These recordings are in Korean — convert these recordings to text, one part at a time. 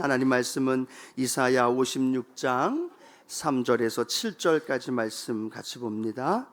하나님 말씀은 이사야 56장 3절에서 7절까지 말씀 같이 봅니다.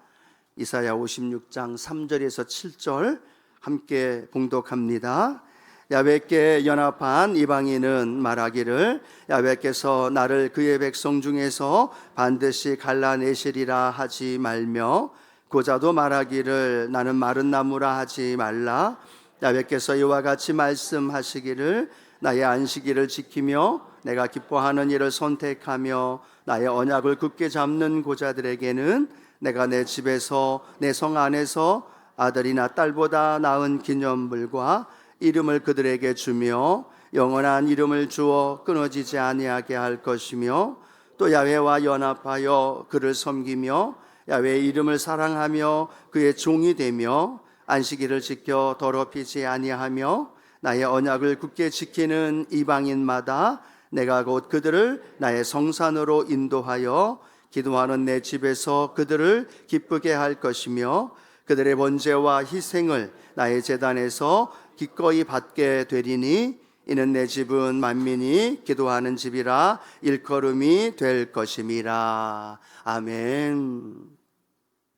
이사야 56장 3절에서 7절 함께 봉독합니다. 야훼께 연합한 이방인은 말하기를 야훼께서 나를 그의 백성 중에서 반드시 갈라내시리라 하지 말며, 고자도 말하기를 나는 마른 나무라 하지 말라. 야훼께서 이와 같이 말씀하시기를 나의 안식일을 지키며 내가 기뻐하는 일을 선택하며 나의 언약을 굳게 잡는 고자들에게는 내가 내 집에서 내 성 안에서 아들이나 딸보다 나은 기념물과 이름을 그들에게 주며 영원한 이름을 주어 끊어지지 아니하게 할 것이며, 또 야훼와 연합하여 그를 섬기며 야훼의 이름을 사랑하며 그의 종이 되며 안식일을 지켜 더럽히지 아니하며 나의 언약을 굳게 지키는 이방인마다 내가 곧 그들을 나의 성산으로 인도하여 기도하는 내 집에서 그들을 기쁘게 할 것이며, 그들의 번제와 희생을 나의 제단에서 기꺼이 받게 되리니 이는 내 집은 만민이 기도하는 집이라 일컬음이 될 것임이라. 아멘.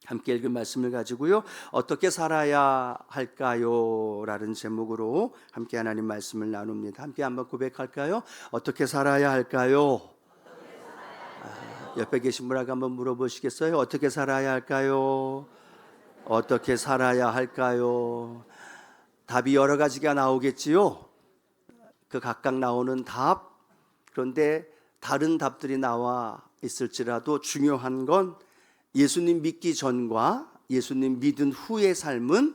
함께 읽은 말씀을 가지고요, 어떻게 살아야 할까요? 라는 제목으로 함께 하나님 말씀을 나눕니다. 함께 한번 고백할까요? 어떻게 살아야 할까요? 옆에 계신 분에게 한번 물어보시겠어요? 어떻게 살아야 할까요? 어떻게 살아야 할까요? 답이 여러 가지가 나오겠지요. 그 각각 나오는 답, 그런데 다른 답들이 나와 있을지라도 중요한 건 예수님 믿기 전과 예수님 믿은 후의 삶은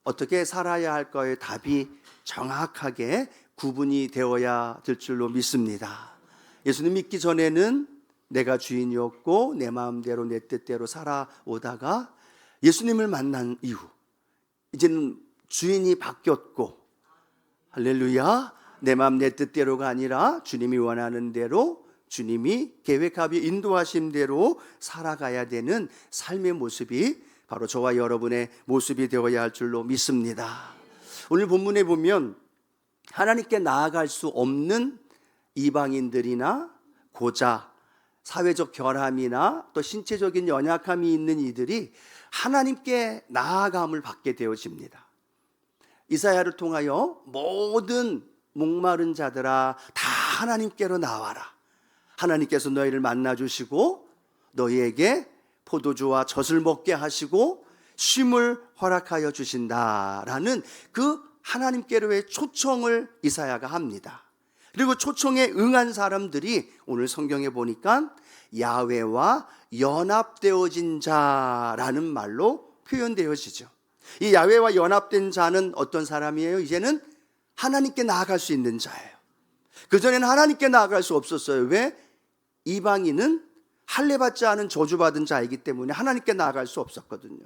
어떻게 살아야 할까의 답이 정확하게 구분이 되어야 될 줄로 믿습니다. 예수님 믿기 전에는 내가 주인이었고 내 마음대로 내 뜻대로 살아오다가 예수님을 만난 이후 이제는 주인이 바뀌었고, 할렐루야, 내 마음 내 뜻대로가 아니라 주님이 원하는 대로, 주님이 계획하여 인도하신 대로 살아가야 되는 삶의 모습이 바로 저와 여러분의 모습이 되어야 할 줄로 믿습니다. 오늘 본문에 보면 하나님께 나아갈 수 없는 이방인들이나 고자, 사회적 결함이나 또 신체적인 연약함이 있는 이들이 하나님께 나아감을 받게 되어집니다. 이사야를 통하여 모든 목마른 자들아 다 하나님께로 나와라. 하나님께서 너희를 만나주시고 너희에게 포도주와 젖을 먹게 하시고 쉼을 허락하여 주신다라는 그 하나님께로의 초청을 이사야가 합니다. 그리고 초청에 응한 사람들이 오늘 성경에 보니까 야훼와 연합되어진 자라는 말로 표현되어지죠. 이 야훼와 연합된 자는 어떤 사람이에요? 이제는 하나님께 나아갈 수 있는 자예요. 그전에는 하나님께 나아갈 수 없었어요. 왜? 이방인은 할례받지 않은 저주받은 자이기 때문에 하나님께 나아갈 수 없었거든요.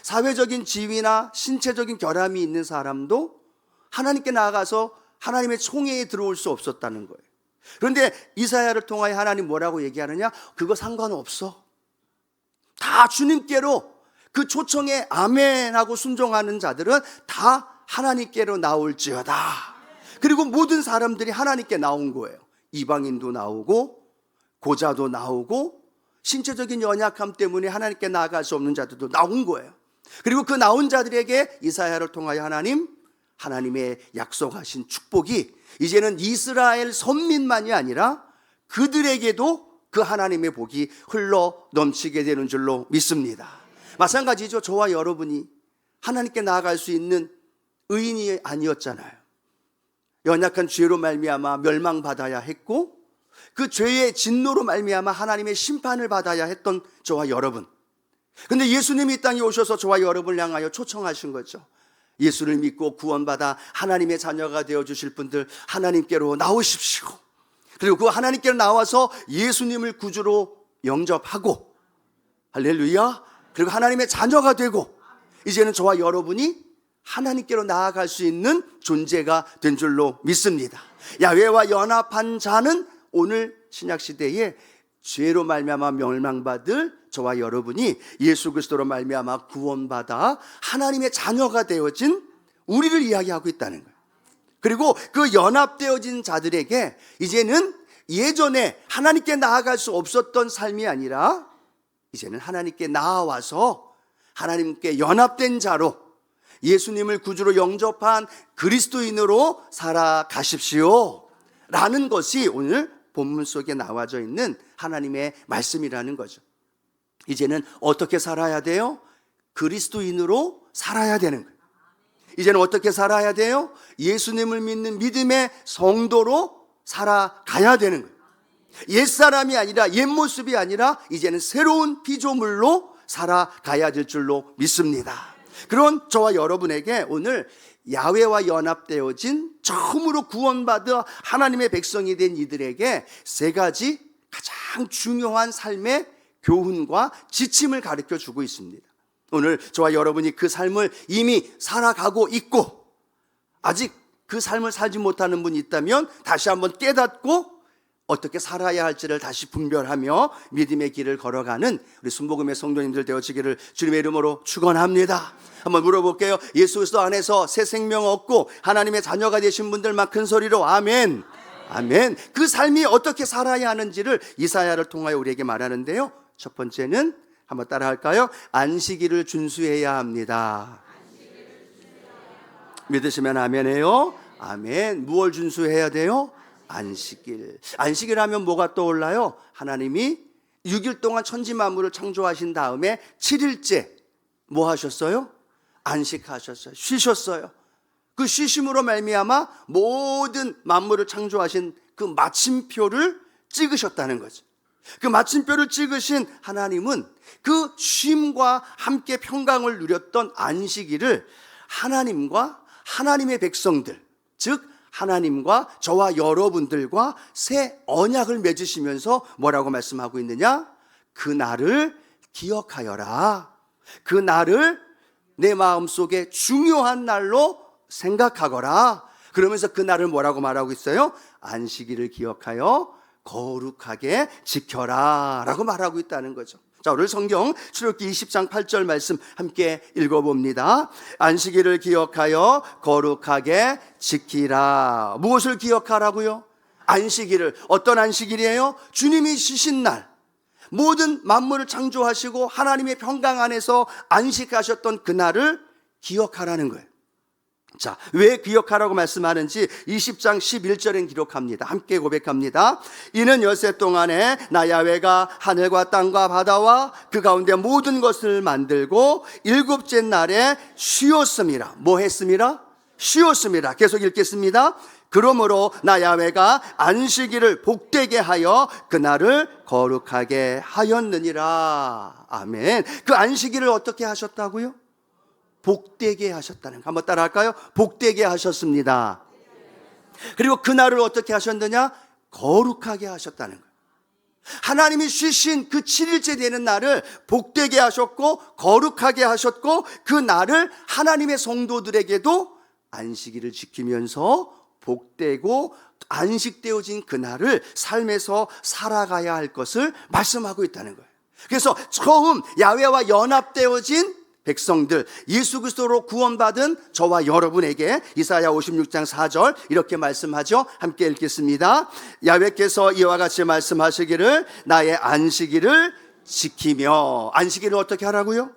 사회적인 지위나 신체적인 결함이 있는 사람도 하나님께 나아가서 하나님의 총회에 들어올 수 없었다는 거예요. 그런데 이사야를 통하여 하나님 뭐라고 얘기하느냐? 그거 상관없어. 다 주님께로, 그 초청에 아멘하고 순종하는 자들은 다 하나님께로 나올지어다. 그리고 모든 사람들이 하나님께 나온 거예요. 이방인도 나오고 고자도 나오고 신체적인 연약함 때문에 하나님께 나아갈 수 없는 자들도 나온 거예요. 그리고 그 나온 자들에게 이사야를 통하여 하나님의 약속하신 축복이 이제는 이스라엘 선민만이 아니라 그들에게도 그 하나님의 복이 흘러 넘치게 되는 줄로 믿습니다. 마찬가지죠. 저와 여러분이 하나님께 나아갈 수 있는 의인이 아니었잖아요. 연약한 죄로 말미암아 멸망받아야 했고 그 죄의 진노로 말미암아 하나님의 심판을 받아야 했던 저와 여러분. 그런데 예수님이 이 땅에 오셔서 저와 여러분을 향하여 초청하신 거죠. 예수를 믿고 구원받아 하나님의 자녀가 되어주실 분들 하나님께로 나오십시오. 그리고 그 하나님께로 나와서 예수님을 구주로 영접하고, 할렐루야, 그리고 하나님의 자녀가 되고 이제는 저와 여러분이 하나님께로 나아갈 수 있는 존재가 된 줄로 믿습니다. 야훼와 연합한 자는 오늘 신약시대에 죄로 말미암아 멸망받을 저와 여러분이 예수 그리스도로 말미암아 구원받아 하나님의 자녀가 되어진 우리를 이야기하고 있다는 거예요. 그리고 그 연합되어진 자들에게 이제는 예전에 하나님께 나아갈 수 없었던 삶이 아니라 이제는 하나님께 나아와서 하나님께 연합된 자로 예수님을 구주로 영접한 그리스도인으로 살아가십시오 라는 것이 오늘 본문 속에 나와져 있는 하나님의 말씀이라는 거죠. 이제는 어떻게 살아야 돼요? 그리스도인으로 살아야 되는 거예요. 이제는 어떻게 살아야 돼요? 예수님을 믿는 믿음의 성도로 살아가야 되는 거예요. 옛사람이 아니라 옛모습이 아니라 이제는 새로운 피조물로 살아가야 될 줄로 믿습니다. 그런 저와 여러분에게 오늘 야훼와 연합되어진 처음으로 구원받아 하나님의 백성이 된 이들에게 세 가지 가장 중요한 삶의 교훈과 지침을 가르쳐 주고 있습니다. 오늘 저와 여러분이 그 삶을 이미 살아가고 있고 아직 그 삶을 살지 못하는 분이 있다면 다시 한번 깨닫고 어떻게 살아야 할지를 다시 분별하며 믿음의 길을 걸어가는 우리 순복음의 성도님들 되어지기를 주님의 이름으로 축원합니다. 한번 물어볼게요. 예수 그리스도 안에서 새 생명 얻고 하나님의 자녀가 되신 분들만 큰 소리로 아멘. 아멘. 그 삶이 어떻게 살아야 하는지를 이사야를 통하여 우리에게 말하는데요. 첫 번째는 한번 따라 할까요? 안식일을 준수해야 합니다. 믿으시면 아멘해요. 아멘. 무엇을 준수해야 돼요? 안식일. 안식일 하면 뭐가 떠올라요? 하나님이 6일 동안 천지 만물을 창조하신 다음에 7일째 뭐 하셨어요? 안식하셨어요. 쉬셨어요. 그 쉬심으로 말미암아 모든 만물을 창조하신 그 마침표를 찍으셨다는 거죠. 그 마침표를 찍으신 하나님은 그 쉼과 함께 평강을 누렸던 안식일을 하나님과 하나님의 백성들, 즉 하나님과 저와 여러분들과 새 언약을 맺으시면서 뭐라고 말씀하고 있느냐? 그 날을 기억하여라. 그 날을 내 마음속에 중요한 날로 생각하거라. 그러면서 그 날을 뭐라고 말하고 있어요? 안식일을 기억하여 거룩하게 지켜라 라고 말하고 있다는 거죠. 자, 오늘 성경 출애굽기 20장 8절 말씀 함께 읽어봅니다. 안식일을 기억하여 거룩하게 지키라. 무엇을 기억하라고요? 안식일을. 어떤 안식일이에요? 주님이 쉬신 날, 모든 만물을 창조하시고 하나님의 평강 안에서 안식하셨던 그날을 기억하라는 거예요. 자, 왜 기억하라고 말씀하는지 20장 11절엔 기록합니다. 함께 고백합니다. 이는 엿새 동안에 나 야훼가 하늘과 땅과 바다와 그 가운데 모든 것을 만들고 일곱째 날에 쉬었습니다. 뭐 했습니다? 쉬었습니다. 계속 읽겠습니다. 그러므로 나 야훼가 안식일을 복되게 하여 그날을 거룩하게 하였느니라. 아멘. 그 안식일을 어떻게 하셨다고요? 복되게 하셨다는 거. 한번 따라 할까요? 복되게 하셨습니다. 그리고 그날을 어떻게 하셨느냐? 거룩하게 하셨다는 거예요. 하나님이 쉬신 그 7일째 되는 날을 복되게 하셨고 거룩하게 하셨고 그 날을 하나님의 성도들에게도 안식일을 지키면서 복되고 안식되어진 그 날을 삶에서 살아가야 할 것을 말씀하고 있다는 거예요. 그래서 처음 야훼와 연합되어진 백성들, 예수 그리스도로 구원받은 저와 여러분에게 이사야 56장 4절 이렇게 말씀하죠. 함께 읽겠습니다. 야훼께서 이와 같이 말씀하시기를 나의 안식일을 지키며. 안식일을 어떻게 하라고요?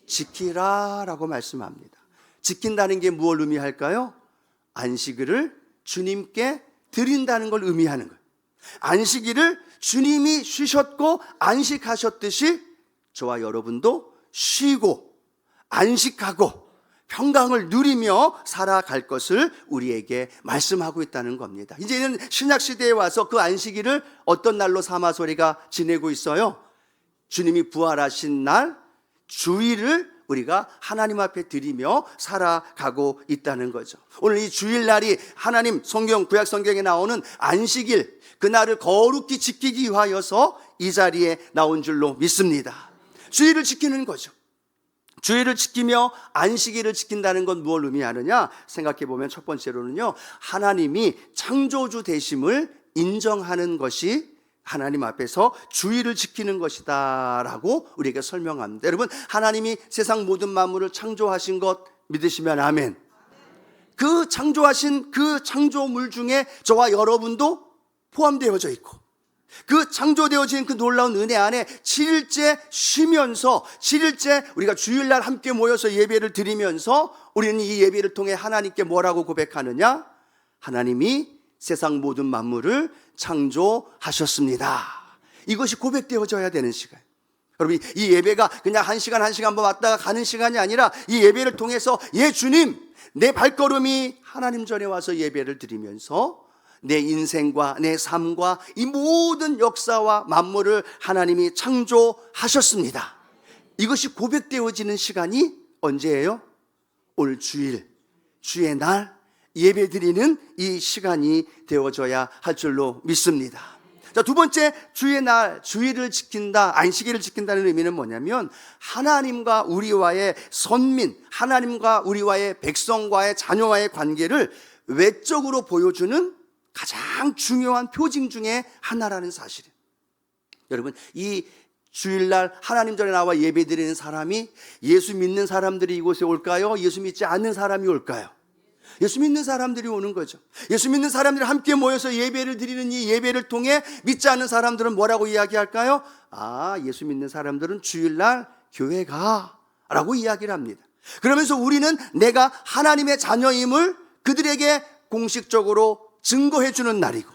지키라 라고 말씀합니다. 지킨다는 게 무엇을 의미할까요? 안식일을 주님께 드린다는 걸 의미하는 거예요. 안식일을 주님이 쉬셨고 안식하셨듯이 저와 여러분도 쉬고 안식하고 평강을 누리며 살아갈 것을 우리에게 말씀하고 있다는 겁니다. 이제는 신약시대에 와서 그 안식일을 어떤 날로 삼아서 우리가 지내고 있어요? 주님이 부활하신 날 주일을 우리가 하나님 앞에 드리며 살아가고 있다는 거죠. 오늘 이 주일날이 하나님 성경, 구약 성경에 나오는 안식일, 그날을 거룩히 지키기 위하여서 이 자리에 나온 줄로 믿습니다. 주일을 지키는 거죠. 주일을 지키며 안식일을 지킨다는 건 무엇을 의미하느냐? 생각해 보면 첫 번째로는요, 하나님이 창조주 되심을 인정하는 것이 하나님 앞에서 주일을 지키는 것이다 라고 우리에게 설명합니다. 여러분, 하나님이 세상 모든 만물을 창조하신 것 믿으시면 아멘. 그 창조하신 그 창조물 중에 저와 여러분도 포함되어져 있고, 그 창조되어진 그 놀라운 은혜 안에 7일째 쉬면서, 7일째 우리가 주일날 함께 모여서 예배를 드리면서 우리는 이 예배를 통해 하나님께 뭐라고 고백하느냐? 하나님이 세상 모든 만물을 창조하셨습니다. 이것이 고백되어져야 되는 시간. 여러분, 이 예배가 그냥 한 시간 왔다가 가는 시간이 아니라 이 예배를 통해서, 예 주님, 내 발걸음이 하나님 전에 와서 예배를 드리면서 내 인생과 내 삶과 이 모든 역사와 만물을 하나님이 창조하셨습니다. 이것이 고백되어지는 시간이 언제예요? 오늘 주일, 주의 날 예배 드리는 이 시간이 되어져야 할 줄로 믿습니다. 자, 두 번째, 주의 날, 주일을 지킨다, 안식일을 지킨다는 의미는 뭐냐면 하나님과 우리와의 선민, 하나님과 우리와의 백성과의 자녀와의 관계를 외적으로 보여주는 가장 중요한 표징 중에 하나라는 사실이에요. 여러분, 이 주일날 하나님 전에 나와 예배드리는 사람이 예수 믿는 사람들이 이곳에 올까요? 예수 믿지 않는 사람이 올까요? 예수 믿는 사람들이 오는 거죠. 예수 믿는 사람들이 함께 모여서 예배를 드리는 이 예배를 통해 믿지 않는 사람들은 뭐라고 이야기할까요? 아, 예수 믿는 사람들은 주일날 교회 가 라고 이야기를 합니다. 그러면서 우리는 내가 하나님의 자녀임을 그들에게 공식적으로 증거해 주는 날이고,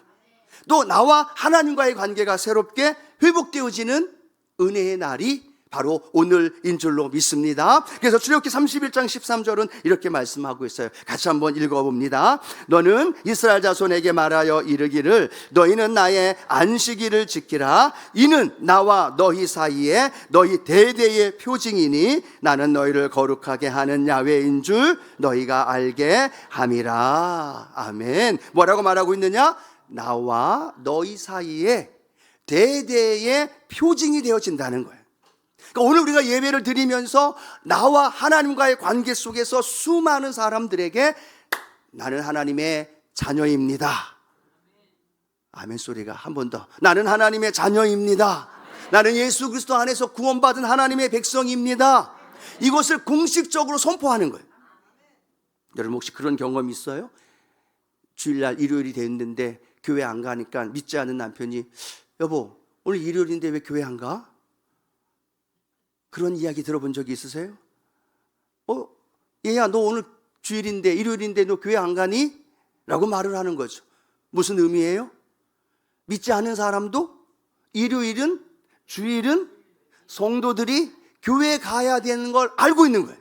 또 나와 하나님과의 관계가 새롭게 회복되어지는 은혜의 날이 바로 오늘인 줄로 믿습니다. 그래서 출애굽기 31장 13절은 이렇게 말씀하고 있어요. 같이 한번 읽어봅니다. 너는 이스라엘 자손에게 말하여 이르기를 너희는 나의 안식일을 지키라. 이는 나와 너희 사이에 너희 대대의 표징이니 나는 너희를 거룩하게 하는 야훼인 줄 너희가 알게 함이라. 아멘. 뭐라고 말하고 있느냐? 나와 너희 사이에 대대의 표징이 되어진다는 거예요. 그러니까 오늘 우리가 예배를 드리면서 나와 하나님과의 관계 속에서 수많은 사람들에게 나는 하나님의 자녀입니다. 아멘 소리가 한 번 더. 나는 하나님의 자녀입니다. 나는 예수 그리스도 안에서 구원받은 하나님의 백성입니다. 이것을 공식적으로 선포하는 거예요. 여러분 혹시 그런 경험이 있어요? 주일날 일요일이 됐는데 교회 안 가니까 믿지 않는 남편이 여보 오늘 일요일인데 왜 교회 안 가? 그런 이야기 들어본 적이 있으세요? 얘야 너 오늘 주일인데 일요일인데 너 교회 안 가니? 라고 말을 하는 거죠. 무슨 의미예요? 믿지 않는 사람도 일요일은 주일은 성도들이 교회에 가야 되는 걸 알고 있는 거예요.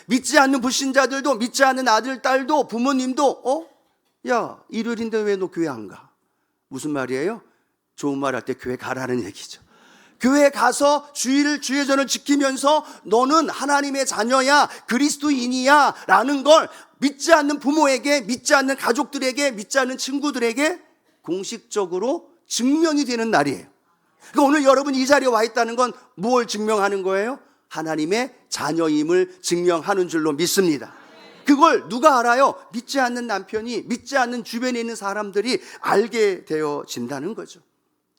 믿지 않는 불신자들도, 믿지 않는 아들, 딸도, 부모님도 야 일요일인데 왜 너 교회 안 가? 무슨 말이에요? 좋은 말 할 때 교회 가라는 얘기죠. 교회 가서 주의 전을 지키면서 너는 하나님의 자녀야, 그리스도인이야 라는 걸 믿지 않는 부모에게, 믿지 않는 가족들에게, 믿지 않는 친구들에게 공식적으로 증명이 되는 날이에요. 그러니까 오늘 여러분이 이 자리에 와 있다는 건 무엇을 증명하는 거예요? 하나님의 자녀임을 증명하는 줄로 믿습니다. 그걸 누가 알아요? 믿지 않는 남편이, 믿지 않는 주변에 있는 사람들이 알게 되어진다는 거죠.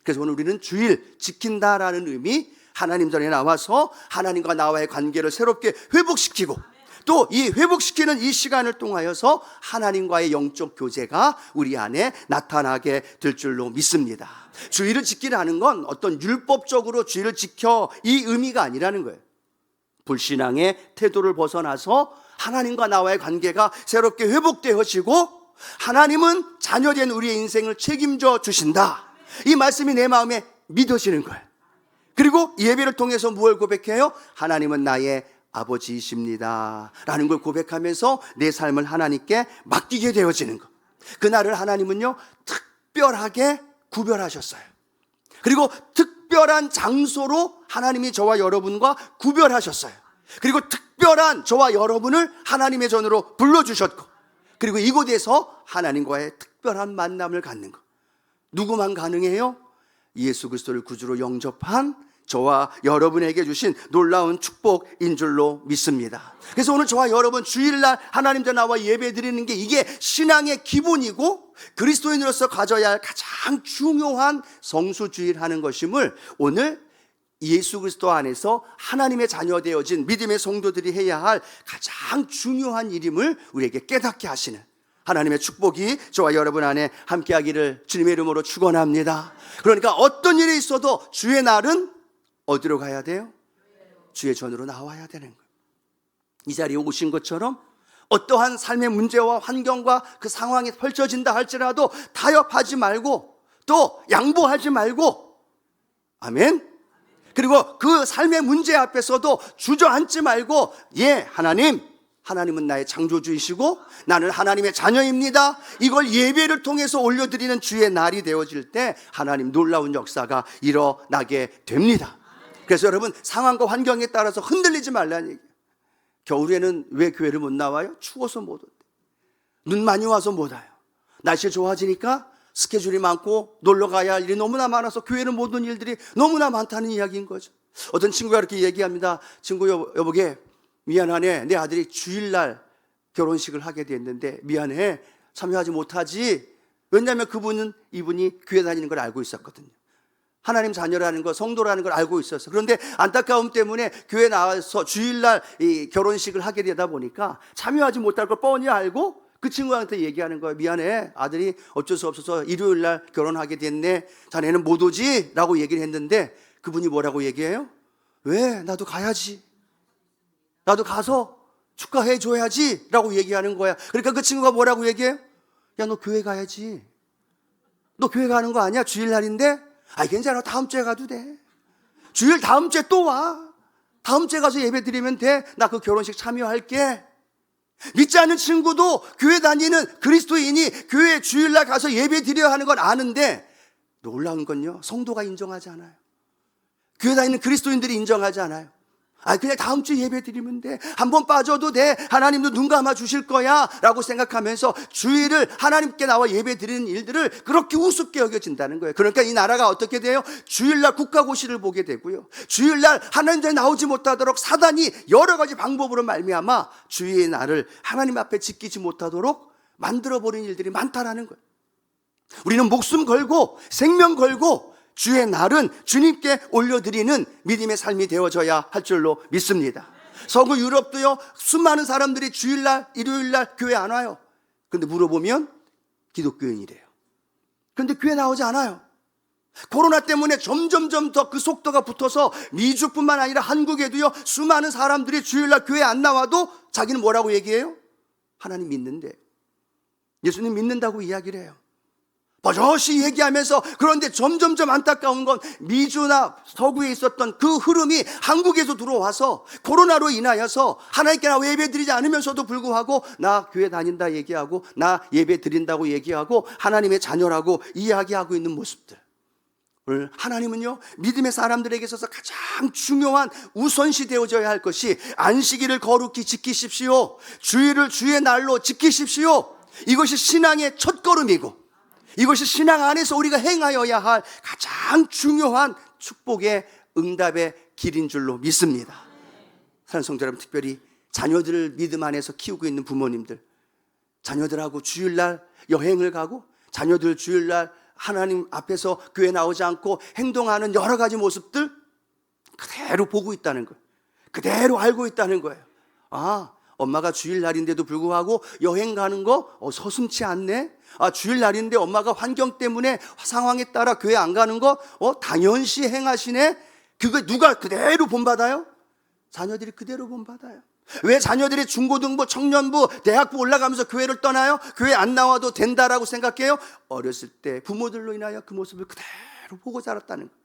그래서 오늘 우리는 주일 지킨다라는 의미, 하나님 전에 나와서 하나님과 나와의 관계를 새롭게 회복시키고 또 이 회복시키는 이 시간을 통하여서 하나님과의 영적 교제가 우리 안에 나타나게 될 줄로 믿습니다. 주일을 지키라는 건 어떤 율법적으로 주일을 지켜 이 의미가 아니라는 거예요. 불신앙의 태도를 벗어나서 하나님과 나와의 관계가 새롭게 회복되어지고 하나님은 자녀된 우리의 인생을 책임져 주신다. 이 말씀이 내 마음에 믿어지는 거예요. 그리고 예배를 통해서 무엇을 고백해요? 하나님은 나의 아버지이십니다 라는 걸 고백하면서 내 삶을 하나님께 맡기게 되어지는 것. 그날을 하나님은요 특별하게 구별하셨어요. 그리고 특별한 장소로 하나님이 저와 여러분과 구별하셨어요. 그리고 특별한 저와 여러분을 하나님의 전으로 불러주셨고, 그리고 이곳에서 하나님과의 특별한 만남을 갖는 것. 누구만 가능해요? 예수 그리스도를 구주로 영접한 저와 여러분에게 주신 놀라운 축복인 줄로 믿습니다. 그래서 오늘 저와 여러분 주일날 하나님 전에 나와 예배 드리는 게 이게 신앙의 기본이고 그리스도인으로서 가져야 할 가장 중요한 성수주일 하는 것임을 오늘 예수 그리스도 안에서 하나님의 자녀 되어진 믿음의 성도들이 해야 할 가장 중요한 일임을 우리에게 깨닫게 하시는 하나님의 축복이 저와 여러분 안에 함께하기를 주님의 이름으로 축원합니다. 그러니까 어떤 일이 있어도 주의 날은 어디로 가야 돼요? 주의 전으로 나와야 되는 거예요. 이 자리에 오신 것처럼 어떠한 삶의 문제와 환경과 그 상황이 펼쳐진다 할지라도 타협하지 말고 또 양보하지 말고, 아멘. 그리고 그 삶의 문제 앞에서도 주저앉지 말고, 하나님은 나의 창조주이시고 나는 하나님의 자녀입니다. 이걸 예배를 통해서 올려드리는 주의 날이 되어질 때 하나님 놀라운 역사가 일어나게 됩니다. 그래서 여러분, 상황과 환경에 따라서 흔들리지 말라는 얘기예요. 겨울에는 왜 교회를 못 나와요? 추워서 못 온대. 눈 많이 와서 못 와요. 날씨 좋아지니까 스케줄이 많고 놀러 가야 할 일이 너무나 많아서 교회는 못 온 일들이 너무나 많다는 이야기인 거죠. 어떤 친구가 이렇게 얘기합니다. 친구 여보게, 미안하네, 내 아들이 주일날 결혼식을 하게 됐는데 미안해, 참여하지 못하지. 왜냐하면 이분이 교회 다니는 걸 알고 있었거든요. 하나님 자녀라는 거, 성도라는 걸 알고 있었어요. 그런데 안타까움 때문에 교회 나와서 주일날 이 결혼식을 하게 되다 보니까 참여하지 못할 걸 뻔히 알고 그 친구한테 얘기하는 거예요. 미안해, 아들이 어쩔 수 없어서 일요일날 결혼하게 됐네, 자네는 못 오지? 라고 얘기를 했는데 그분이 뭐라고 얘기해요? 왜? 나도 가야지. 나도 가서 축하해 줘야지 라고 얘기하는 거야. 그러니까 그 친구가 뭐라고 얘기해요? 야, 너 교회 가야지. 너 교회 가는 거 아니야? 주일날인데? 괜찮아, 다음 주에 가도 돼. 주일 다음 주에 또 와. 다음 주에 가서 예배 드리면 돼. 나 그 결혼식 참여할게. 믿지 않는 친구도 교회 다니는 그리스도인이 교회 주일날 가서 예배 드려야 하는 걸 아는데, 놀라운 건요, 성도가 인정하지 않아요. 교회 다니는 그리스도인들이 인정하지 않아요. 그냥 다음 주 예배 드리면 돼. 한번 빠져도 돼. 하나님도 눈 감아 주실 거야 라고 생각하면서 주일을 하나님께 나와 예배 드리는 일들을 그렇게 우습게 여겨진다는 거예요. 그러니까 이 나라가 어떻게 돼요? 주일날 국가고시를 보게 되고요, 주일날 하나님께 나오지 못하도록 사단이 여러 가지 방법으로 말미암아 주일의 날을 하나님 앞에 지키지 못하도록 만들어버린 일들이 많다라는 거예요. 우리는 목숨 걸고 생명 걸고 주의 날은 주님께 올려드리는 믿음의 삶이 되어져야 할 줄로 믿습니다. 서구 유럽도요, 수많은 사람들이 주일날, 일요일날 교회 안 와요. 그런데 물어보면 기독교인이래요. 그런데 교회 나오지 않아요. 코로나 때문에 점점점 더 그 속도가 붙어서 미주뿐만 아니라 한국에도요, 수많은 사람들이 주일날 교회 안 나와도 자기는 뭐라고 얘기해요? 하나님 믿는데, 예수님 믿는다고 이야기를 해요. 버젓이 얘기하면서. 그런데 점점점 안타까운 건 미주나 서구에 있었던 그 흐름이 한국에서 들어와서 코로나로 인하여서 하나님께 나 예배 드리지 않으면서도 불구하고 나 교회 다닌다 얘기하고 나 예배 드린다고 얘기하고 하나님의 자녀라고 이야기하고 있는 모습들. 오늘 하나님은요, 믿음의 사람들에게 있어서 가장 중요한 우선시 되어져야 할 것이 안식일을 거룩히 지키십시오, 주일을 주의 날로 지키십시오. 이것이 신앙의 첫걸음이고 이것이 신앙 안에서 우리가 행하여야 할 가장 중요한 축복의 응답의 길인 줄로 믿습니다. 사랑하는 성도 여러분, 특별히 자녀들을 믿음 안에서 키우고 있는 부모님들, 자녀들하고 주일날 여행을 가고 자녀들 주일날 하나님 앞에서 교회 나오지 않고 행동하는 여러 가지 모습들 그대로 보고 있다는 거예요. 그대로 알고 있다는 거예요. 엄마가 주일날인데도 불구하고 여행 가는 거 서슴지 않네. 주일날인데 엄마가 환경 때문에 상황에 따라 교회 안 가는 거 당연시 행하시네. 그거 누가 그대로 본받아요? 자녀들이 그대로 본받아요. 왜 자녀들이 중고등부, 청년부, 대학부 올라가면서 교회를 떠나요? 교회 안 나와도 된다라고 생각해요? 어렸을 때 부모들로 인하여 그 모습을 그대로 보고 자랐다는 거예요.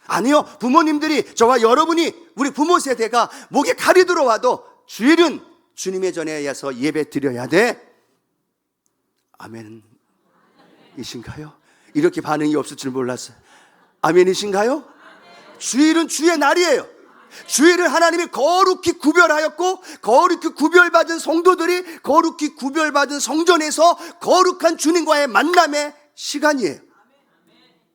아니요, 부모님들이, 저와 여러분이, 우리 부모 세대가 목에 칼이 들어와도 주일은 주님의 전에 의해서 예배 드려야 돼. 아멘이신가요? 이렇게 반응이 없을 줄 몰랐어요. 아멘이신가요? 주일은 주의 날이에요. 주일은 하나님이 거룩히 구별하였고, 거룩히 구별받은 성도들이 거룩히 구별받은 성전에서 거룩한 주님과의 만남의 시간이에요.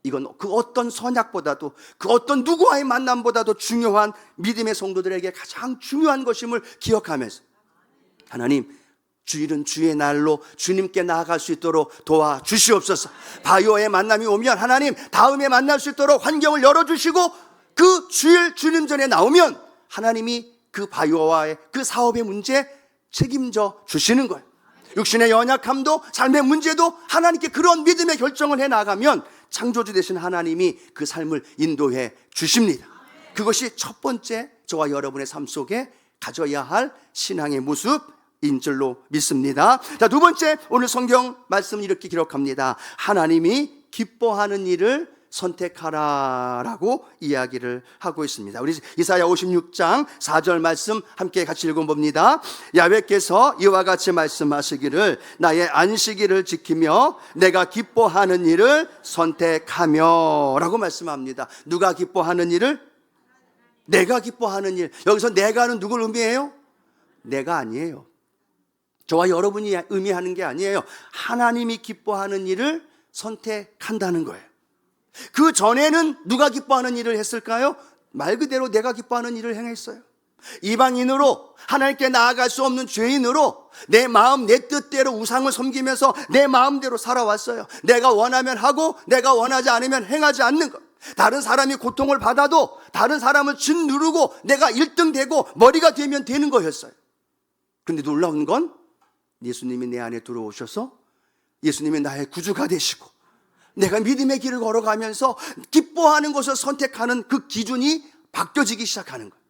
이건 그 어떤 선약보다도, 그 어떤 누구와의 만남보다도 중요한 믿음의 성도들에게 가장 중요한 것임을 기억하면서, 하나님, 주일은 주의 날로 주님께 나아갈 수 있도록 도와주시옵소서. 바이오의 만남이 오면 하나님, 다음에 만날 수 있도록 환경을 열어주시고, 그 주일 주님 전에 나오면 하나님이 그 바이오와의 그 사업의 문제 책임져 주시는 거예요. 육신의 연약함도 삶의 문제도 하나님께 그런 믿음의 결정을 해 나가면 창조주 되신 하나님이 그 삶을 인도해 주십니다. 그것이 첫 번째 저와 여러분의 삶 속에 가져야 할 신앙의 모습인 줄로 믿습니다. 자, 두 번째, 오늘 성경 말씀 이렇게 기록합니다. 하나님이 기뻐하는 일을 선택하라라고 이야기를 하고 있습니다. 우리 이사야 56장 4절 말씀 함께 같이 읽어봅니다. 야훼께서 이와 같이 말씀하시기를 나의 안식일을 지키며 내가 기뻐하는 일을 선택하며 라고 말씀합니다. 누가 기뻐하는 일을? 내가 기뻐하는 일. 여기서 내가는 누굴 의미해요? 내가 아니에요. 저와 여러분이 의미하는 게 아니에요. 하나님이 기뻐하는 일을 선택한다는 거예요. 그 전에는 누가 기뻐하는 일을 했을까요? 말 그대로 내가 기뻐하는 일을 행했어요. 이방인으로, 하나님께 나아갈 수 없는 죄인으로 내 마음 내 뜻대로 우상을 섬기면서 내 마음대로 살아왔어요. 내가 원하면 하고 내가 원하지 않으면 행하지 않는 것. 다른 사람이 고통을 받아도 다른 사람을 짓누르고 내가 1등 되고 머리가 되면 되는 거였어요. 그런데 놀라운 건 예수님이 내 안에 들어오셔서 예수님이 나의 구주가 되시고 내가 믿음의 길을 걸어가면서 기뻐하는 것을 선택하는 그 기준이 바뀌어지기 시작하는 거예요.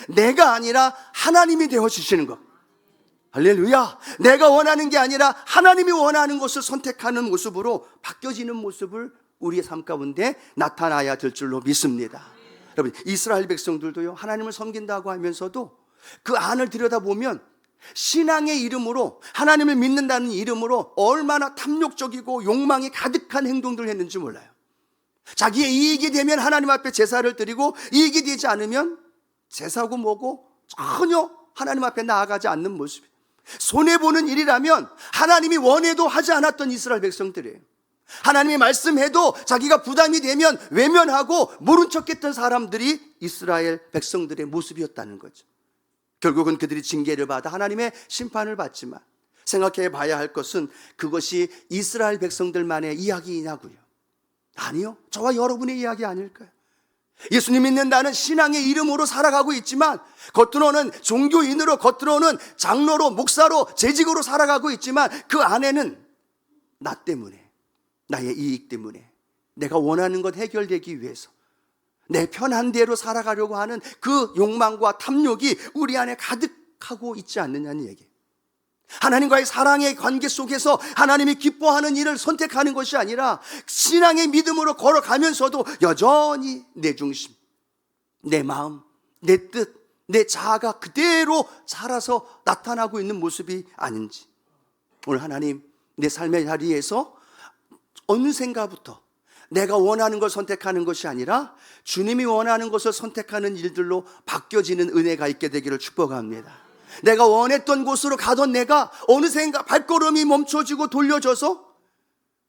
내가 아니라 하나님이 되어주시는 것. 할렐루야. 내가 원하는 게 아니라 하나님이 원하는 것을 선택하는 모습으로 바뀌어지는 모습을 우리의 삶 가운데 나타나야 될 줄로 믿습니다. 여러분, 이스라엘 백성들도요, 하나님을 섬긴다고 하면서도 그 안을 들여다보면 신앙의 이름으로, 하나님을 믿는다는 이름으로 얼마나 탐욕적이고 욕망이 가득한 행동들을 했는지 몰라요. 자기의 이익이 되면 하나님 앞에 제사를 드리고 이익이 되지 않으면 제사고 뭐고 전혀 하나님 앞에 나아가지 않는 모습이에요. 손해보는 일이라면 하나님이 원해도 하지 않았던 이스라엘 백성들이에요. 하나님이 말씀해도 자기가 부담이 되면 외면하고 모른 척했던 사람들이 이스라엘 백성들의 모습이었다는 거죠. 결국은 그들이 징계를 받아 하나님의 심판을 받지만 생각해 봐야 할 것은 그것이 이스라엘 백성들만의 이야기이냐고요. 아니요, 저와 여러분의 이야기 아닐까요? 예수님 믿는다는 신앙의 이름으로 살아가고 있지만 겉으로는 종교인으로, 겉으로는 장로로, 목사로, 재직으로 살아가고 있지만 그 안에는 나 때문에, 나의 이익 때문에, 내가 원하는 것 해결되기 위해서 내 편한 대로 살아가려고 하는 그 욕망과 탐욕이 우리 안에 가득하고 있지 않느냐는 얘기예요. 하나님과의 사랑의 관계 속에서 하나님이 기뻐하는 일을 선택하는 것이 아니라 신앙의 믿음으로 걸어가면서도 여전히 내 중심, 내 마음, 내 뜻, 내 자아가 그대로 살아서 나타나고 있는 모습이 아닌지, 오늘 하나님 내 삶의 자리에서 어느샌가부터 내가 원하는 걸 선택하는 것이 아니라 주님이 원하는 것을 선택하는 일들로 바뀌어지는 은혜가 있게 되기를 축복합니다. 내가 원했던 곳으로 가던 내가 어느샌가 발걸음이 멈춰지고 돌려져서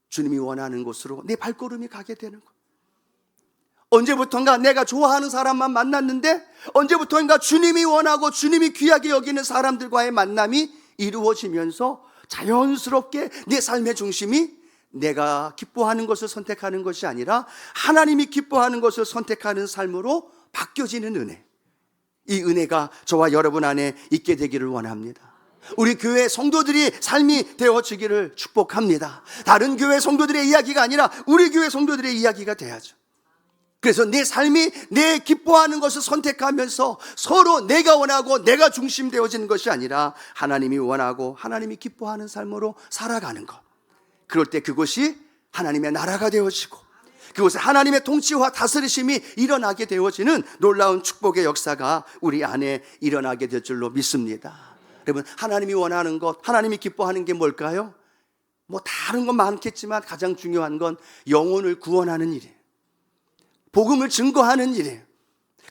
주님이 원하는 곳으로 내 발걸음이 가게 되는 것. 언제부턴가 내가 좋아하는 사람만 만났는데 언제부턴가 주님이 원하고 주님이 귀하게 여기는 사람들과의 만남이 이루어지면서 자연스럽게 내 삶의 중심이 내가 기뻐하는 것을 선택하는 것이 아니라 하나님이 기뻐하는 것을 선택하는 삶으로 바뀌어지는 은혜. 이 은혜가 저와 여러분 안에 있게 되기를 원합니다. 우리 교회 성도들이 삶이 되어지기를 축복합니다. 다른 교회 성도들의 이야기가 아니라 우리 교회 성도들의 이야기가 돼야죠. 그래서 내 삶이 내 기뻐하는 것을 선택하면서 서로 내가 원하고 내가 중심 되어지는 것이 아니라 하나님이 원하고 하나님이 기뻐하는 삶으로 살아가는 것. 그럴 때 그것이 하나님의 나라가 되어지고 그곳에 하나님의 통치와 다스리심이 일어나게 되어지는 놀라운 축복의 역사가 우리 안에 일어나게 될 줄로 믿습니다. 여러분, 하나님이 원하는 것, 하나님이 기뻐하는 게 뭘까요? 뭐 다른 건 많겠지만 가장 중요한 건 영혼을 구원하는 일이에요. 복음을 증거하는 일이에요.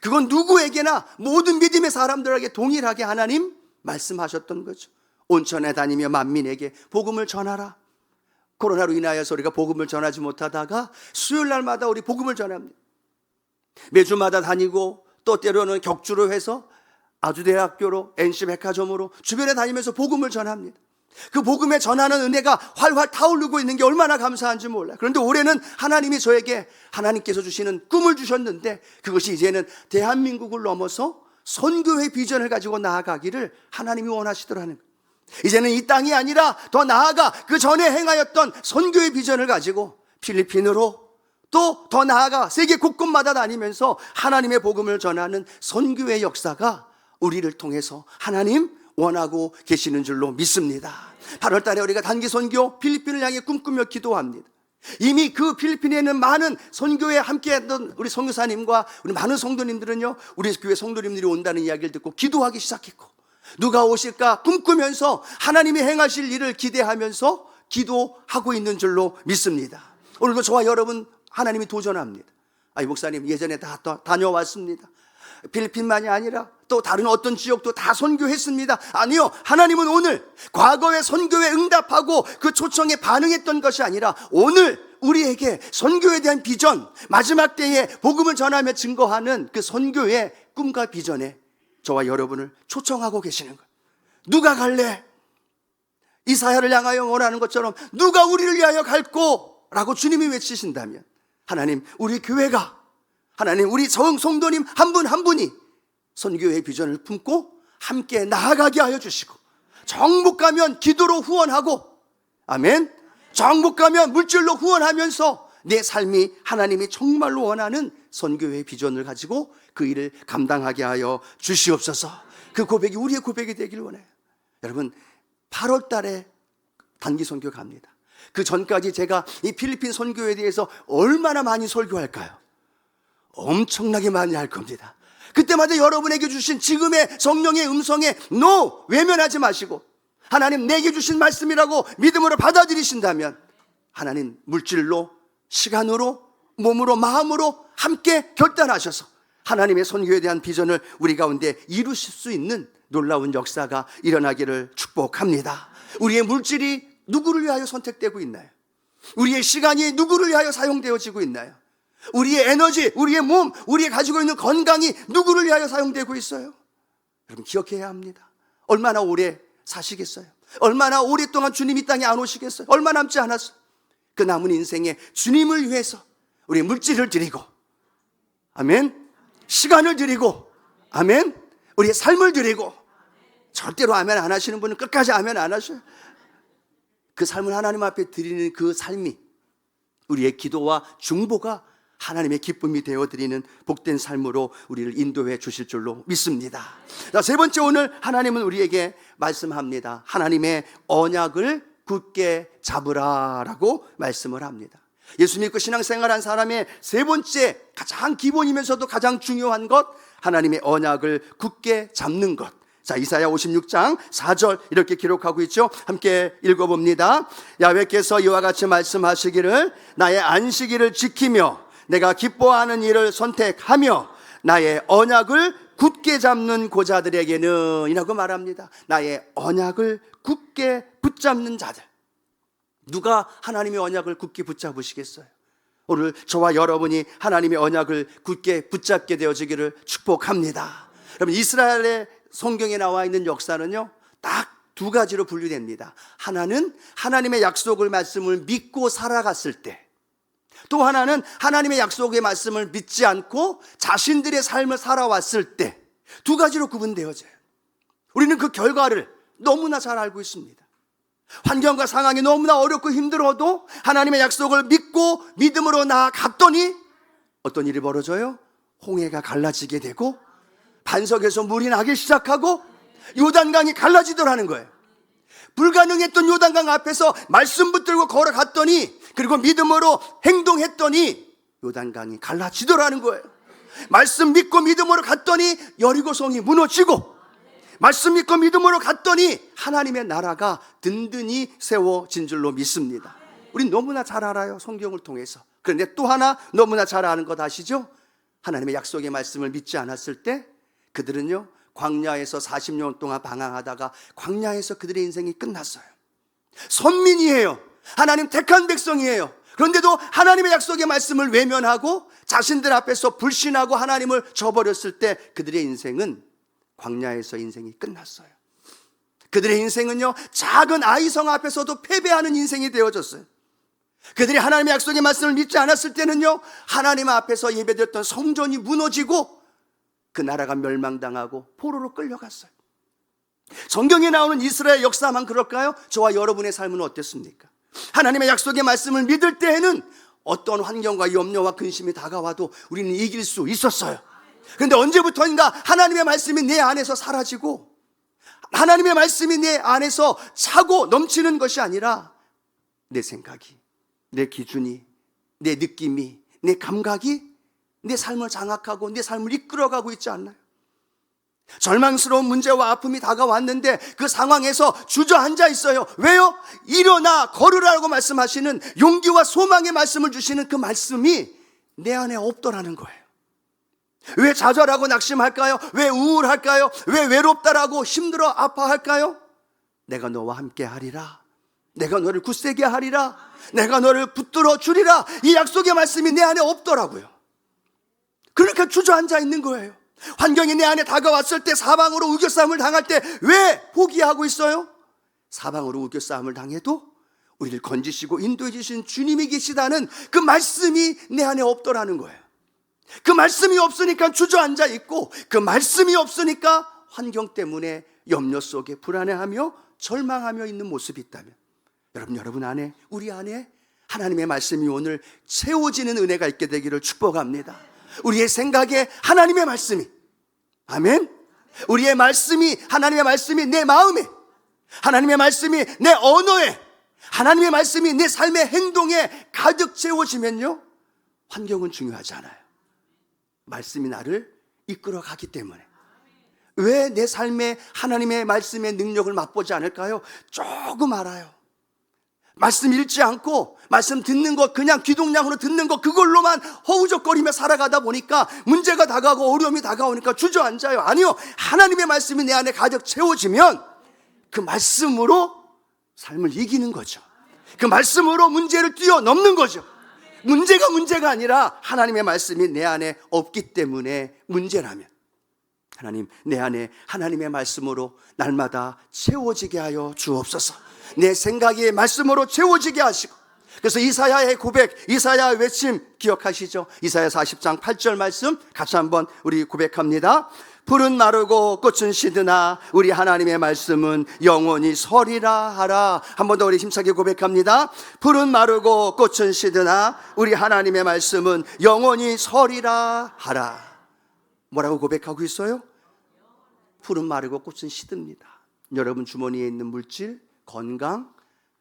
그건 누구에게나 모든 믿음의 사람들에게 동일하게 하나님 말씀하셨던 거죠. 온천에 다니며 만민에게 복음을 전하라. 코로나로 인하여서 우리가 복음을 전하지 못하다가 수요일 날마다 우리 복음을 전합니다. 매주마다 다니고 또 때로는 격주로 해서 아주대학교로 NC백화점으로 주변에 다니면서 복음을 전합니다. 그 복음에 전하는 은혜가 활활 타오르고 있는 게 얼마나 감사한지 몰라요. 그런데 올해는 하나님이 저에게 하나님께서 주시는 꿈을 주셨는데, 그것이 이제는 대한민국을 넘어서 선교회 비전을 가지고 나아가기를 하나님이 원하시더라는 거예요. 이제는 이 땅이 아니라 더 나아가 그 전에 행하였던 선교의 비전을 가지고 필리핀으로, 또 더 나아가 세계 곳곳마다 다니면서 하나님의 복음을 전하는 선교의 역사가 우리를 통해서 하나님 원하고 계시는 줄로 믿습니다. 8월 달에 우리가 단기 선교 필리핀을 향해 꿈꾸며 기도합니다. 이미 그 필리핀에 있는 많은 선교에 함께했던 우리 선교사님과 우리 많은 성도님들은요, 우리 교회 성도님들이 온다는 이야기를 듣고 기도하기 시작했고, 누가 오실까 꿈꾸면서 하나님이 행하실 일을 기대하면서 기도하고 있는 줄로 믿습니다. 오늘도 저와 여러분 하나님이 도전합니다. 이 목사님 예전에 다 다녀왔습니다. 필리핀만이 아니라 또 다른 어떤 지역도 다 선교했습니다. 아니요, 하나님은 오늘 과거의 선교에 응답하고 그 초청에 반응했던 것이 아니라 오늘 우리에게 선교에 대한 비전, 마지막 때에 복음을 전하며 증거하는 그 선교의 꿈과 비전에 저와 여러분을 초청하고 계시는 거예요. 누가 갈래? 이사야를 향하여 원하는 것처럼 누가 우리를 위하여 갈꼬? 라고 주님이 외치신다면, 하나님 우리 교회가, 하나님 우리 성도님 한 분 한 분이 선교의 비전을 품고 함께 나아가게 하여 주시고, 정복 가면 기도로 후원하고, 아멘, 정복 가면 물질로 후원하면서 내 삶이 하나님이 정말로 원하는 선교의 비전을 가지고 그 일을 감당하게 하여 주시옵소서. 그 고백이 우리의 고백이 되길 원해요. 여러분, 8월 달에 단기 선교 갑니다. 그 전까지 제가 이 필리핀 선교에 대해서 얼마나 많이 설교할까요? 엄청나게 많이 할 겁니다. 그때마다 여러분에게 주신 지금의 성령의 음성에 외면하지 마시고, 하나님 내게 주신 말씀이라고 믿음으로 받아들이신다면, 하나님 물질로, 시간으로, 몸으로, 마음으로 함께 결단하셔서 하나님의 선교에 대한 비전을 우리 가운데 이루실 수 있는 놀라운 역사가 일어나기를 축복합니다. 우리의 물질이 누구를 위하여 선택되고 있나요? 우리의 시간이 누구를 위하여 사용되어지고 있나요? 우리의 에너지, 우리의 몸, 우리가 가지고 있는 건강이 누구를 위하여 사용되고 있어요? 여러분 기억해야 합니다. 얼마나 오래 사시겠어요? 얼마나 오랫동안 주님 이 땅에 안 오시겠어요? 얼마 남지 않았어요. 그 남은 인생에 주님을 위해서 우리 물질을 드리고, 아멘, 시간을 드리고, 아멘, 우리의 삶을 드리고, 절대로 아멘 안 하시는 분은 끝까지 아멘 안 하셔요. 그 삶을 하나님 앞에 드리는 그 삶이 우리의 기도와 중보가 하나님의 기쁨이 되어드리는 복된 삶으로 우리를 인도해 주실 줄로 믿습니다. 자, 세 번째, 오늘 하나님은 우리에게 말씀합니다. 하나님의 언약을 굳게 잡으라라고 말씀을 합니다. 예수 믿고 신앙생활한 사람의 세 번째, 가장 기본이면서도 가장 중요한 것, 하나님의 언약을 굳게 잡는 것. 자, 이사야 56장 4절 이렇게 기록하고 있죠. 함께 읽어봅니다. 야훼께서 이와 같이 말씀하시기를, 나의 안식일을 지키며 내가 기뻐하는 일을 선택하며 나의 언약을 굳게 잡는 고자들에게는, 이라고 말합니다. 나의 언약을 굳게 붙잡는 자들. 누가 하나님의 언약을 굳게 붙잡으시겠어요? 오늘 저와 여러분이 하나님의 언약을 굳게 붙잡게 되어지기를 축복합니다. 여러분, 이스라엘의 성경에 나와 있는 역사는요, 딱 두 가지로 분류됩니다. 하나는 하나님의 약속을, 말씀을 믿고 살아갔을 때, 또 하나는 하나님의 약속의 말씀을 믿지 않고 자신들의 삶을 살아왔을 때, 두 가지로 구분되어져요. 우리는 그 결과를 너무나 잘 알고 있습니다. 환경과 상황이 너무나 어렵고 힘들어도 하나님의 약속을 믿고 믿음으로 나아갔더니 어떤 일이 벌어져요? 홍해가 갈라지게 되고, 반석에서 물이 나기 시작하고, 요단강이 갈라지더라는 거예요. 불가능했던 요단강 앞에서 말씀 붙들고 걸어갔더니, 그리고 믿음으로 행동했더니 요단강이 갈라지더라는 거예요. 말씀 믿고 믿음으로 갔더니 여리고성이 무너지고, 말씀 믿고 믿음으로 갔더니 하나님의 나라가 든든히 세워진 줄로 믿습니다. 우린 너무나 잘 알아요, 성경을 통해서. 그런데 또 하나 너무나 잘 아는 것 아시죠? 하나님의 약속의 말씀을 믿지 않았을 때 그들은요, 광야에서 40년 동안 방황하다가 광야에서 그들의 인생이 끝났어요. 선민이에요. 하나님 택한 백성이에요. 그런데도 하나님의 약속의 말씀을 외면하고 자신들 앞에서 불신하고 하나님을 저버렸을 때 그들의 인생은 광야에서 인생이 끝났어요. 그들의 인생은요, 작은 아이성 앞에서도 패배하는 인생이 되어졌어요. 그들이 하나님의 약속의 말씀을 믿지 않았을 때는요, 하나님 앞에서 예배드렸던 성전이 무너지고 그 나라가 멸망당하고 포로로 끌려갔어요. 성경에 나오는 이스라엘 역사만 그럴까요? 저와 여러분의 삶은 어땠습니까? 하나님의 약속의 말씀을 믿을 때에는 어떤 환경과 염려와 근심이 다가와도 우리는 이길 수 있었어요. 그런데 언제부터인가 하나님의 말씀이 내 안에서 사라지고 하나님의 말씀이 내 안에서 차고 넘치는 것이 아니라 내 생각이, 내 기준이, 내 느낌이, 내 감각이 내 삶을 장악하고 내 삶을 이끌어가고 있지 않나요? 절망스러운 문제와 아픔이 다가왔는데 그 상황에서 주저앉아 있어요. 왜요? 일어나 걸으라고 말씀하시는 용기와 소망의 말씀을 주시는 그 말씀이 내 안에 없더라는 거예요. 왜 좌절하고 낙심할까요? 왜 우울할까요? 왜 외롭다라고 힘들어 아파할까요? 내가 너와 함께 하리라. 내가 너를 굳세게 하리라. 내가 너를 붙들어 주리라. 이 약속의 말씀이 내 안에 없더라고요. 그러니까 주저앉아 있는 거예요. 환경이 내 안에 다가왔을 때, 사방으로 우겨싸움을 당할 때 왜 포기하고 있어요? 사방으로 우겨싸움을 당해도 우리를 건지시고 인도해 주신 주님이 계시다는 그 말씀이 내 안에 없더라는 거예요. 그 말씀이 없으니까 주저앉아 있고, 그 말씀이 없으니까 환경 때문에 염려 속에 불안해하며 절망하며 있는 모습이 있다면, 여러분 안에, 우리 안에 하나님의 말씀이 오늘 채워지는 은혜가 있게 되기를 축복합니다. 우리의 생각에 하나님의 말씀이, 아멘. 우리의 말씀이, 하나님의 말씀이 내 마음에, 하나님의 말씀이 내 언어에, 하나님의 말씀이 내 삶의 행동에 가득 채워지면요, 환경은 중요하지 않아요. 말씀이 나를 이끌어 가기 때문에. 왜 내 삶에 하나님의 말씀의 능력을 맛보지 않을까요? 조금 알아요. 말씀 읽지 않고 말씀 듣는 것, 그냥 귀동냥으로 듣는 것, 그걸로만 허우적거리며 살아가다 보니까 문제가 다가오고 어려움이 다가오니까 주저앉아요. 아니요, 하나님의 말씀이 내 안에 가득 채워지면 그 말씀으로 삶을 이기는 거죠. 그 말씀으로 문제를 뛰어넘는 거죠. 문제가 아니라 하나님의 말씀이 내 안에 없기 때문에 문제라면, 하나님, 내 안에 하나님의 말씀으로 날마다 채워지게 하여 주옵소서. 내 생각이 말씀으로 채워지게 하시고, 그래서 이사야의 고백, 이사야의 외침 기억하시죠? 이사야 40장 8절 말씀 같이 한번 우리 고백합니다. 푸른 마르고 꽃은 시드나 우리 하나님의 말씀은 영원히 서리라 하라. 한 번 더 우리 힘차게 고백합니다. 푸른 마르고 꽃은 시드나 우리 하나님의 말씀은 영원히 서리라 하라. 뭐라고 고백하고 있어요? 푸른 마르고 꽃은 시듭니다. 여러분 주머니에 있는 물질, 건강,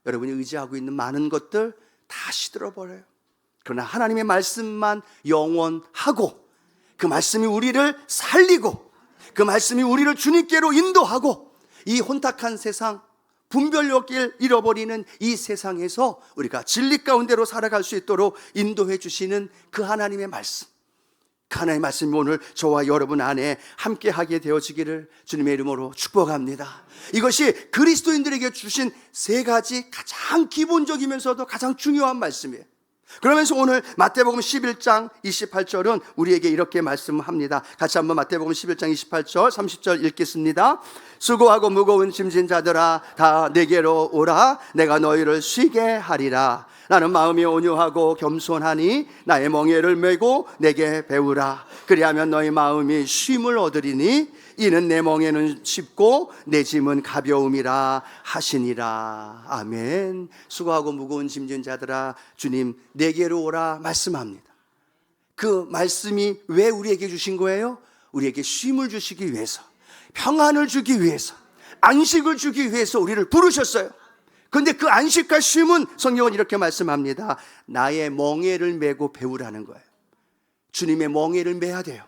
여러분이 의지하고 있는 많은 것들 다 시들어버려요. 그러나 하나님의 말씀만 영원하고, 그 말씀이 우리를 살리고, 그 말씀이 우리를 주님께로 인도하고, 이 혼탁한 세상, 분별력을 잃어버리는 이 세상에서 우리가 진리 가운데로 살아갈 수 있도록 인도해 주시는 그 하나님의 말씀, 그 하나님의 말씀이 오늘 저와 여러분 안에 함께하게 되어지기를 주님의 이름으로 축복합니다. 이것이 그리스도인들에게 주신 세 가지 가장 기본적이면서도 가장 중요한 말씀이에요. 그러면서 오늘 마태복음 11장 28절은 우리에게 이렇게 말씀합니다. 같이 한번 마태복음 11장 28절 30절 읽겠습니다. 수고하고 무거운 짐진 자들아 다 내게로 오라. 내가 너희를 쉬게 하리라. 나는 마음이 온유하고 겸손하니 나의 멍에를 메고 내게 배우라. 그리하면 너희 마음이 쉼을 얻으리니 이는 내 멍에는 쉽고 내 짐은 가벼움이라 하시니라. 아멘. 수고하고 무거운 짐진 자들아 주님 내게로 오라 말씀합니다. 그 말씀이 왜 우리에게 주신 거예요? 우리에게 쉼을 주시기 위해서, 평안을 주기 위해서, 안식을 주기 위해서 우리를 부르셨어요. 그런데 그 안식과 쉼은 성경은 이렇게 말씀합니다. 나의 멍에를 메고 배우라는 거예요. 주님의 멍에를 메야 돼요.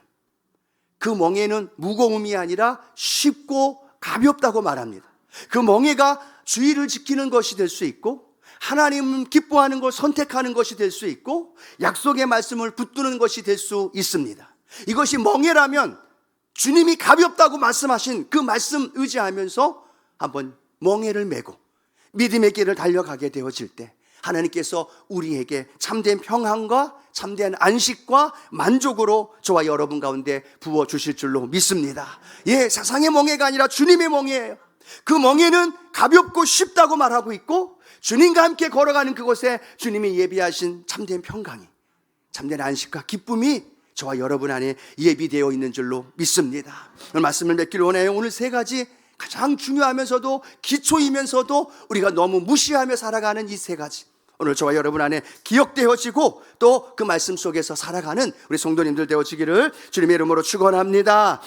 그 멍에는 무거움이 아니라 쉽고 가볍다고 말합니다. 그 멍에가 주의를 지키는 것이 될 수 있고, 하나님 기뻐하는 걸 선택하는 것이 될 수 있고, 약속의 말씀을 붙드는 것이 될 수 있습니다. 이것이 멍에라면 주님이 가볍다고 말씀하신 그 말씀 의지하면서 한번 멍에를 메고 믿음의 길을 달려가게 되어질 때 하나님께서 우리에게 참된 평안과 참된 안식과 만족으로 저와 여러분 가운데 부어주실 줄로 믿습니다. 예, 세상의 멍에가 아니라 주님의 멍에예요. 그 멍에는 가볍고 쉽다고 말하고 있고, 주님과 함께 걸어가는 그곳에 주님이 예비하신 참된 평강이, 참된 안식과 기쁨이 저와 여러분 안에 예비되어 있는 줄로 믿습니다. 오늘 말씀을 맺기를 원해요. 오늘 세 가지 가장 중요하면서도 기초이면서도 우리가 너무 무시하며 살아가는 이 세 가지, 오늘 저와 여러분 안에 기억되어지고 또 그 말씀 속에서 살아가는 우리 성도님들 되어지기를 주님의 이름으로 축원합니다.